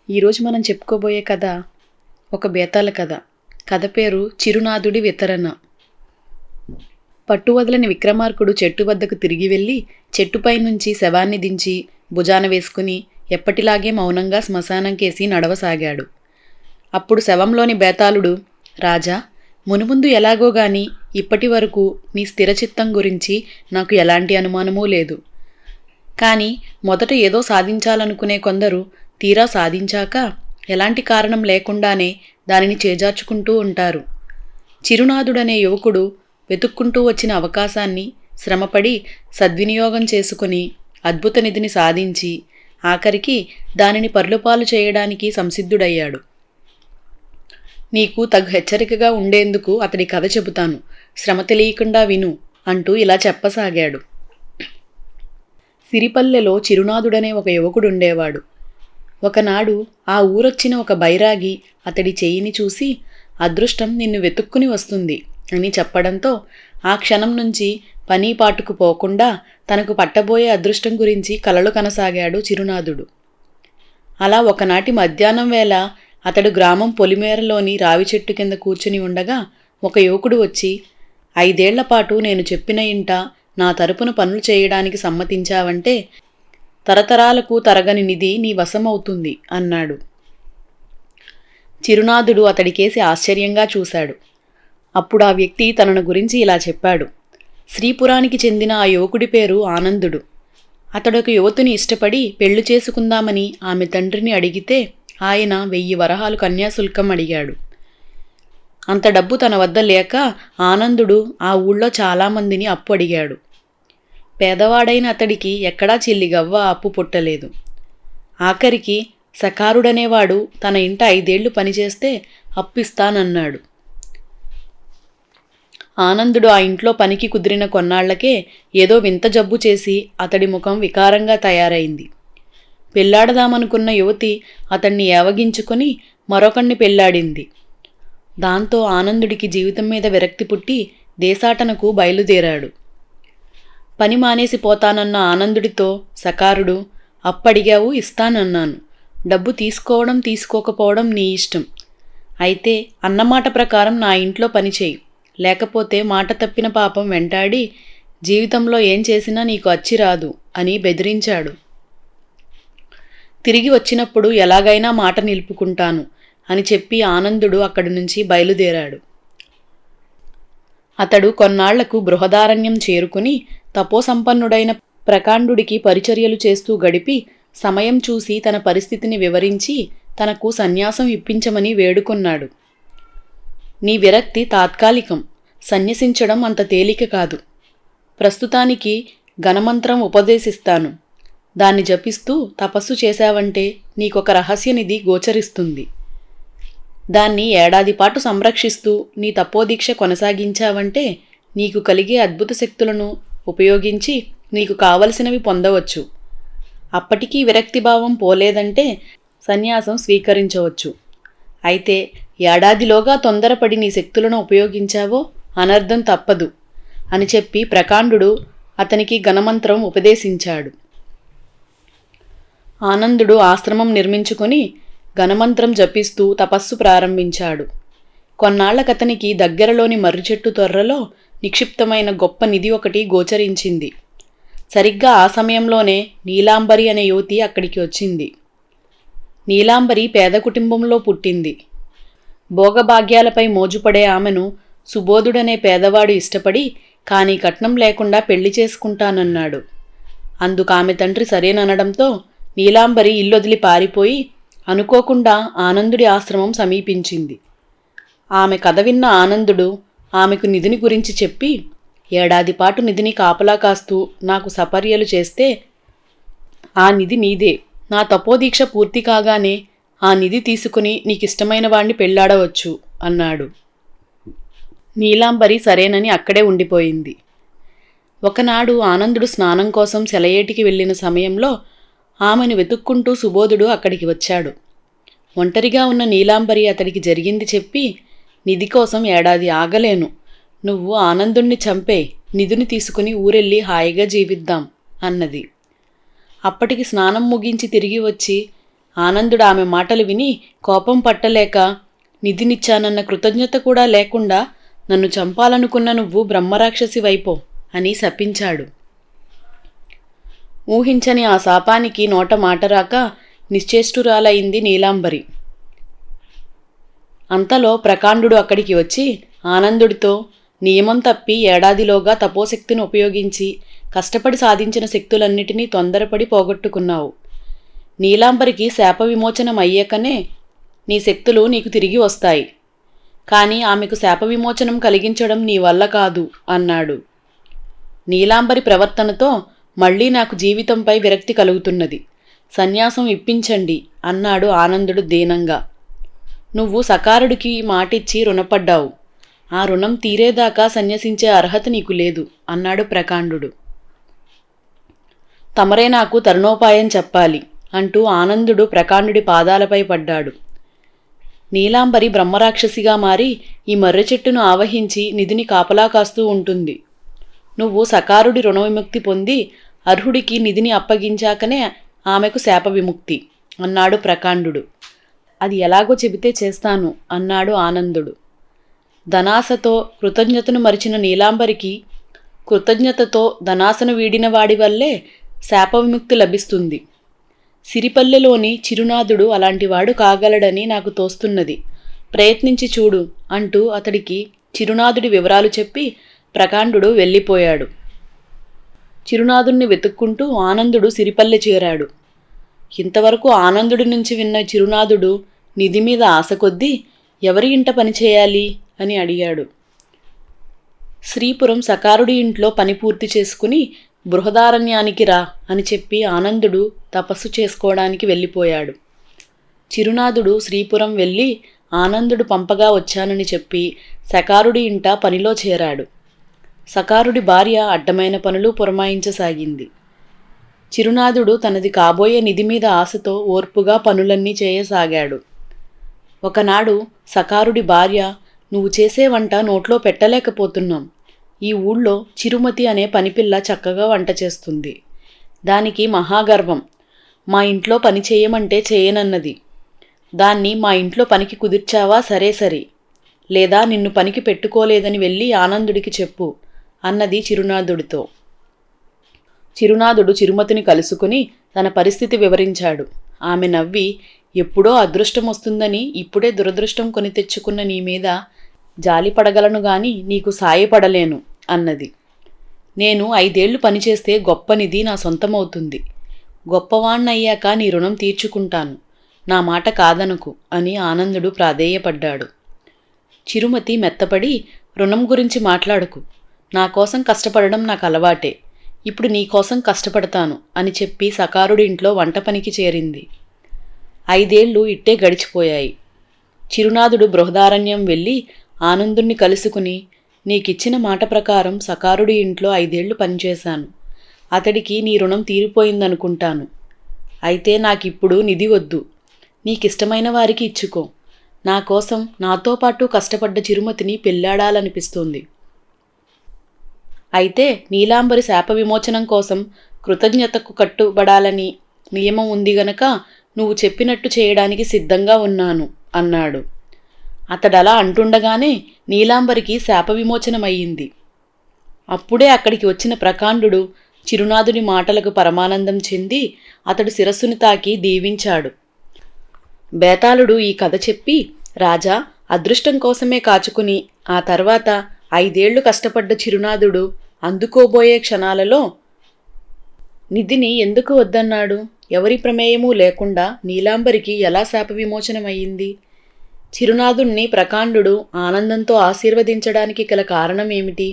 ఈరోజు మనం చెప్పుకోబోయే కథ ఒక బేతాళ కథ. కథ పేరు చిరునాథుడి వితరణ. పట్టువదలని విక్రమార్కుడు చెట్టు వద్దకు తిరిగి వెళ్ళి చెట్టుపై నుంచి శవాన్ని దించి భుజాన వేసుకుని ఎప్పటిలాగే మౌనంగా శ్మశానంకేసి నడవసాగాడు. అప్పుడు శవంలోని బేతాళుడు, రాజా, మునుముందు ఎలాగో గాని ఇప్పటి వరకు నీ స్థిరచిత్తం గురించి నాకు ఎలాంటి అనుమానమూ లేదు. కానీ మొదట ఏదో సాధించాలనుకునే కొందరు తీరా సాధించాక ఎలాంటి కారణం లేకుండానే దానిని చేజార్చుకుంటూ ఉంటారు. చిరునాథుడనే యువకుడు వెతుక్కుంటూ వచ్చిన అవకాశాన్ని శ్రమపడి సద్వినియోగం చేసుకుని అద్భుత నిధిని సాధించి ఆఖరికి దానిని పర్లుపాలు చేయడానికి సంసిద్ధుడయ్యాడు. నీకు తగు హెచ్చరికగా ఉండేందుకు అతడి కథ చెబుతాను, శ్రమ తెలియకుండా విను అంటూ ఇలా చెప్పసాగాడు. సిరిపల్లెలో చిరునాథుడనే ఒక యువకుడుండేవాడు. ఒకనాడు ఆ ఊరొచ్చిన ఒక బైరాగి అతడి చెయ్యిని చూసి, అదృష్టం నిన్ను వెతుక్కుని వస్తుంది అని చెప్పడంతో ఆ క్షణం నుంచి పని పాటుకు పోకుండా తనకు పట్టబోయే అదృష్టం గురించి కలలు కనసాగాడు చిరునాథుడు. అలా ఒకనాటి మధ్యాహ్నం వేళ అతడు గ్రామం పొలిమేరలోని రావి చెట్టు కింద కూర్చుని ఉండగా ఒక యువకుడు వచ్చి, 5 ఏళ్లపాటు నేను చెప్పిన ఇంట నా తరపున పనులు చేయడానికి సమ్మతించావంటే తరతరాలకు తరగని నిధి నీ వశమవుతుంది అన్నాడు. చిరునాథుడు అతడికేసి ఆశ్చర్యంగా చూశాడు. అప్పుడు ఆ వ్యక్తి తనను గురించి ఇలా చెప్పాడు. శ్రీపురానికి చెందిన ఆ యువకుడి పేరు ఆనందుడు. అతడొక యువతిని ఇష్టపడి పెళ్లి చేసుకుందామని ఆమె తండ్రిని అడిగితే ఆయన 1000 వరహాలు కన్యాశుల్కం అడిగాడు. అంత డబ్బు తన వద్ద లేక ఆనందుడు ఆ ఊళ్ళో చాలామందిని అప్పు అడిగాడు. పేదవాడైన అతడికి ఎక్కడా చిల్లిగవ్వ అప్పు పుట్టలేదు. ఆఖరికి సకారుడనేవాడు తన ఇంట 5 ఏళ్లు పనిచేస్తే అప్పిస్తానన్నాడు. ఆనందుడు ఆ ఇంట్లో పనికి కుదిరిన కొన్నాళ్లకే ఏదో వింత జబ్బు చేసి అతడి ముఖం వికారంగా తయారైంది. పెళ్లాడదామనుకున్న యువతి అతన్ని ఏవగించుకొని మరొకణ్ణి పెళ్లాడింది. దాంతో ఆనందుడికి జీవితం మీద విరక్తి పుట్టి దేశాటనకు బయలుదేరాడు. పని మానేసి పోతానన్న ఆనందుడితో సకారుడు, అప్పడిగావు, ఇస్తానన్నాను. డబ్బు తీసుకోవడం తీసుకోకపోవడం నీ ఇష్టం. అయితే అన్నమాట ప్రకారం నా ఇంట్లో పనిచేయి, లేకపోతే మాట తప్పిన పాపం వెంటాడి జీవితంలో ఏం చేసినా నీకు అచ్చిరాదు అని బెదిరించాడు. తిరిగి వచ్చినప్పుడు ఎలాగైనా మాట నిలుపుకుంటాను అని చెప్పి ఆనందుడు అక్కడి నుంచి బయలుదేరాడు. అతడు కొన్నాళ్లకు బృహదారణ్యం చేరుకుని తపోసంపన్నుడైన ప్రకాండుడికి పరిచర్యలు చేస్తూ గడిపి సమయం చూసి తన పరిస్థితిని వివరించి తనకు సన్యాసం ఇప్పించమని వేడుకొన్నాడు. నీ విరక్తి తాత్కాలికం, సన్యసించడం అంత తేలిక కాదు. ప్రస్తుతానికి గణమంత్రం ఉపదేశిస్తాను. దాన్ని జపిస్తూ తపస్సు చేశావంటే నీకొక రహస్యనిధి గోచరిస్తుంది. దాన్ని 1 ఏడాది పాటు సంరక్షిస్తూ నీ తపోదీక్ష కొనసాగించావంటే నీకు కలిగే అద్భుత శక్తులను ఉపయోగించి నీకు కావలసినవి పొందవచ్చు. అప్పటికీ విరక్తిభావం పోలేదంటే సన్యాసం స్వీకరించవచ్చు. అయితే 1 ఏడాదిలోగా తొందరపడి నీ శక్తులను ఉపయోగించావో అనర్థం తప్పదు అని చెప్పి ప్రకాండుడు అతనికి గణమంత్రం ఉపదేశించాడు. ఆనందుడు ఆశ్రమం నిర్మించుకొని గణమంత్రం జపిస్తూ తపస్సు ప్రారంభించాడు. కొన్నాళ్లకతనికి దగ్గరలోని మర్రి చెట్టు తొర్రలో నిక్షిప్తమైన గొప్ప నిధి ఒకటి గోచరించింది. సరిగ్గా ఆ సమయంలోనే నీలాంబరి అనే యువతి అక్కడికి వచ్చింది. నీలాంబరి పేద కుటుంబంలో పుట్టింది. భోగభాగ్యాలపై మోజుపడే ఆమెను సుబోధుడనే పేదవాడు ఇష్టపడి కానీ కట్నం లేకుండా పెళ్లి చేసుకుంటానన్నాడు. అందుకు ఆమె తండ్రి సరేననడంతో నీలాంబరి ఇల్లొదిలి పారిపోయి అనుకోకుండా ఆనందుడి ఆశ్రమం సమీపించింది. ఆమె కథ విన్న ఆనందుడు ఆమెకు నిధిని గురించి చెప్పి, 1 ఏడాది పాటు నిధిని కాపలా కాస్తూ నాకు సపర్యలు చేస్తే ఆ నిధి నీదే. నా తపోదీక్ష పూర్తి కాగానే ఆ నిధి తీసుకుని నీకిష్టమైన వాణ్ణి పెళ్లాడవచ్చు అన్నాడు. నీలాంబరి సరేనని అక్కడే ఉండిపోయింది. ఒకనాడు ఆనందుడు స్నానం కోసం సెలయేటికి వెళ్ళిన సమయంలో ఆమెను వెతుక్కుంటూ సుబోధుడు అక్కడికి వచ్చాడు. ఒంటరిగా ఉన్న నీలాంబరి అతడికి జరిగింది చెప్పి, నిధి కోసం 1 ఏడాది ఆగలేను. నువ్వు ఆనందుణ్ణి చంపే, నిధిని తీసుకుని ఊరెళ్ళి హాయిగా జీవిద్దాం అన్నది. అప్పటికి స్నానం ముగించి తిరిగి వచ్చి ఆనందుడు ఆమె మాటలు విని కోపం పట్టలేక, నిధినిచ్చానన్న కృతజ్ఞత కూడా లేకుండా నన్ను చంపాలనుకున్న నువ్వు బ్రహ్మరాక్షసి వైపో అని శపించాడు. ఊహించని ఆ శాపానికి నోట మాటరాక నిశ్చేష్టురాలైంది నీలాంబరి. అంతలో ప్రకాండుడు అక్కడికి వచ్చి ఆనందుడితో, నియమం తప్పి ఏడాదిలోగా తపోశక్తిని ఉపయోగించి కష్టపడి సాధించిన శక్తులన్నిటినీ తొందరపడి పోగొట్టుకున్నావు. నీలాంబరికి శాప విమోచనం అయ్యాకనే నీ శక్తులు నీకు తిరిగి వస్తాయి. కానీ ఆమెకు శాప విమోచనం కలిగించడం నీ వల్ల కాదు అన్నాడు. నీలాంబరి ప్రవర్తనతో మళ్లీ నాకు జీవితంపై విరక్తి కలుగుతున్నది. సన్యాసం ఇప్పించండి అన్నాడు ఆనందుడు దీనంగా. నువ్వు సకారుడికి మాటిచ్చి రుణపడ్డావు. ఆ రుణం తీరేదాకా సన్యసించే అర్హత నీకు లేదు అన్నాడు ప్రకాండుడు. తమరే నాకు తరుణోపాయం చెప్పాలి అంటూ ఆనందుడు ప్రకాండుడి పాదాలపై పడ్డాడు. నీలాంబరి బ్రహ్మరాక్షసిగా మారి ఈ మర్రి చెట్టును ఆవహించి నిధిని కాపలా కాస్తూ ఉంటుంది. నువ్వు సకారుడి రుణ విముక్తి పొంది అర్హుడికి నిధిని అప్పగించాకనే ఆమెకు శాప విముక్తి అన్నాడు ప్రకాండుడు. అది ఎలాగో చెబితే చేస్తాను అన్నాడు ఆనందుడు. ధనాసతో కృతజ్ఞతను మరిచిన నీలాంబరికి కృతజ్ఞతతో ధనాసను వీడిన వాడి వల్లే శాప విముక్తి లభిస్తుంది. సిరిపల్లెలోని చిరునాథుడు అలాంటివాడు కాగలడని నాకు తోస్తున్నది. ప్రయత్నించి చూడు అంటూ అతడికి చిరునాథుడి వివరాలు చెప్పి ప్రకాండుడు వెళ్ళిపోయాడు. చిరునాథుణ్ణి వెతుక్కుంటూ ఆనందుడు సిరిపల్లె చేరాడు. ఇంతవరకు ఆనందుడి నుంచి విన్న చిరునాథుడు నిధి మీద ఆశ కొద్దీ ఎవరి ఇంట పనిచేయాలి అని అడిగాడు. శ్రీపురం సకారుడి ఇంట్లో పని పూర్తి చేసుకుని బృహదారణ్యానికి రా అని చెప్పి ఆనందుడు తపస్సు చేసుకోవడానికి వెళ్ళిపోయాడు. చిరునాథుడు శ్రీపురం వెళ్ళి ఆనందుడు పంపగా వచ్చానని చెప్పి సకారుడి ఇంట పనిలో చేరాడు. సకారుడి భార్య అడ్డమైన పనులు పురమాయించసాగింది. చిరునాథుడు తనది కాబోయే నిధి మీద ఆశతో ఓర్పుగా పనులన్నీ చేయసాగాడు. ఒకనాడు సకారుడి భార్య, నువ్వు చేసే వంట నోట్లో పెట్టలేకపోతున్నాం. ఈ ఊళ్ళో చిరుమతి అనే పనిపిల్ల చక్కగా వంట చేస్తుంది. దానికి మహాగర్వం. మా ఇంట్లో పని చేయమంటే చేయనన్నది. దాన్ని మా ఇంట్లో పనికి కుదిర్చావా సరే సరే, లేదా నిన్ను పనికి పెట్టుకోలేదని వెళ్ళి ఆనందుడికి చెప్పు అన్నది చిరునాథుడితో. చిరునాథుడు చిరుమతిని కలుసుకుని తన పరిస్థితి వివరించాడు. ఆమె నవ్వి, ఎప్పుడో అదృష్టం వస్తుందని ఇప్పుడే దురదృష్టం కొని తెచ్చుకున్న నీ మీద జాలిపడగలను గాని నీకు సాయపడలేను అన్నది. నేను 5 ఏళ్లు పనిచేస్తే గొప్ప నిధి నా సొంతమవుతుంది. గొప్పవాణ్ణయ్యాక నీ రుణం తీర్చుకుంటాను. నా మాట కాదనకు అని ఆనందుడు ప్రాధేయపడ్డాడు. చిరుమతి మెత్తపడి, రుణం గురించి మాట్లాడకు. నా కోసం కష్టపడడం నాకు అలవాటే. ఇప్పుడు నీ కోసం కష్టపడతాను అని చెప్పి సకారుడి ఇంట్లో వంట పనికి చేరింది. 5 ఏళ్లు ఇట్టే గడిచిపోయాయి. చిరునాథుడు బృహదారణ్యం వెళ్ళి ఆనందుణ్ణి కలుసుకుని, నీకిచ్చిన మాట ప్రకారం సకారుడి ఇంట్లో 5 ఏళ్లు పనిచేశాను. అతడికి నీ రుణం తీరిపోయిందనుకుంటాను. అయితే నాకిప్పుడు నిధి వద్దు. నీకిష్టమైన వారికి ఇచ్చుకో. నా కోసం నాతో పాటు కష్టపడ్డ చిరుమతిని పెళ్లాడాలనిపిస్తుంది. అయితే నీలాంబరి శాప విమోచనం కోసం కృతజ్ఞతకు కట్టుబడాలని నియమం ఉంది గనక నువ్వు చెప్పినట్టు చేయడానికి సిద్ధంగా ఉన్నాను అన్నాడు. అతడలా అంటుండగానే నీలాంబరికి శాప విమోచనమయ్యింది. అప్పుడే అక్కడికి వచ్చిన ప్రకాండుడు చిరునాథుని మాటలకు పరమానందం చెంది అతడు శిరస్సుని తాకి దీవించాడు. బేతాళుడు ఈ కథ చెప్పి, రాజా, అదృష్టం కోసమే కాచుకుని ఆ తర్వాత 5 ఏళ్లు కష్టపడ్డ చిరునాథుడు అందుకోబోయే క్షణాలలో నిధిని ఎందుకు వద్దన్నాడు? ఎవరి ప్రమేయమూ లేకుండా నీలాంబరికి ఎలా శాప విమోచనమయ్యింది? చిరునాథుణ్ణి ప్రకాండుడు ఆనందంతో ఆశీర్వదించడానికి గల కారణం ఏమిటి?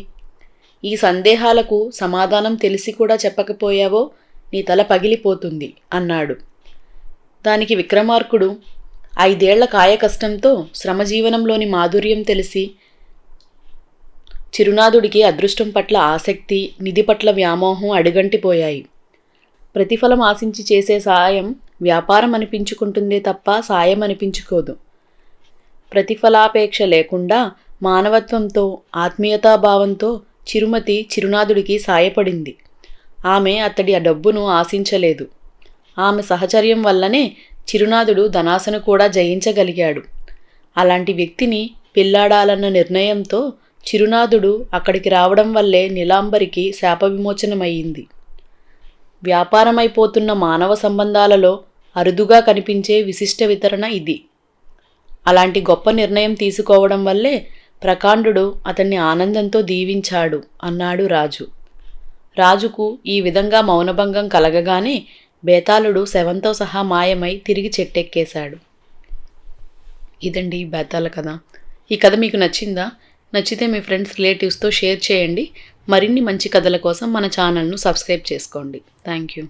ఈ సందేహాలకు సమాధానం తెలిసి కూడా చెప్పకపోయావో నీ తల పగిలిపోతుంది అన్నాడు. దానికి విక్రమార్కుడు, 5 ఏళ్ల కాయకష్టంతో శ్రమజీవనంలోని మాధుర్యం తెలిసి చిరునాథుడికి అదృష్టం పట్ల ఆసక్తి, నిధి పట్ల వ్యామోహం అడుగంటిపోయాయి. ప్రతిఫలం ఆశించి చేసే సాయం వ్యాపారం అనిపించుకుంటుందే తప్ప సాయం అనిపించుకోదు. ప్రతిఫలాపేక్ష లేకుండా మానవత్వంతో, ఆత్మీయతాభావంతో చిరుమతి చిరునాథుడికి సాయపడింది. ఆమె అతడి ఆ డబ్బును ఆశించలేదు. ఆమె సహచర్యం వల్లనే చిరునాథుడు ధనాసను కూడా జయించగలిగాడు. అలాంటి వ్యక్తిని పెళ్లాడాలన్న నిర్ణయంతో చిరునాథుడు అక్కడికి రావడం వల్లే నీలాంబరికి శాప విమోచనమయ్యింది. వ్యాపారమైపోతున్న మానవ సంబంధాలలో అరుదుగా కనిపించే విశిష్ట వితరణ ఇది. అలాంటి గొప్ప నిర్ణయం తీసుకోవడం వల్లే ప్రకాండుడు అతన్ని ఆనందంతో దీవించాడు అన్నాడు రాజు. రాజుకు ఈ విధంగా మౌనభంగం కలగగానే బేతాళుడు శవంతో సహా మాయమై తిరిగి చెట్టెక్కేశాడు. ఇదండి బేతాళ కథ. ఈ కథ మీకు నచ్చిందా? నచ్చితే మీ ఫ్రెండ్స్, రిలేటివ్స్తో షేర్ చేయండి. మరిన్ని మంచి కథల కోసం మన ఛానల్ను సబ్స్క్రైబ్ చేసుకోండి. Thank you.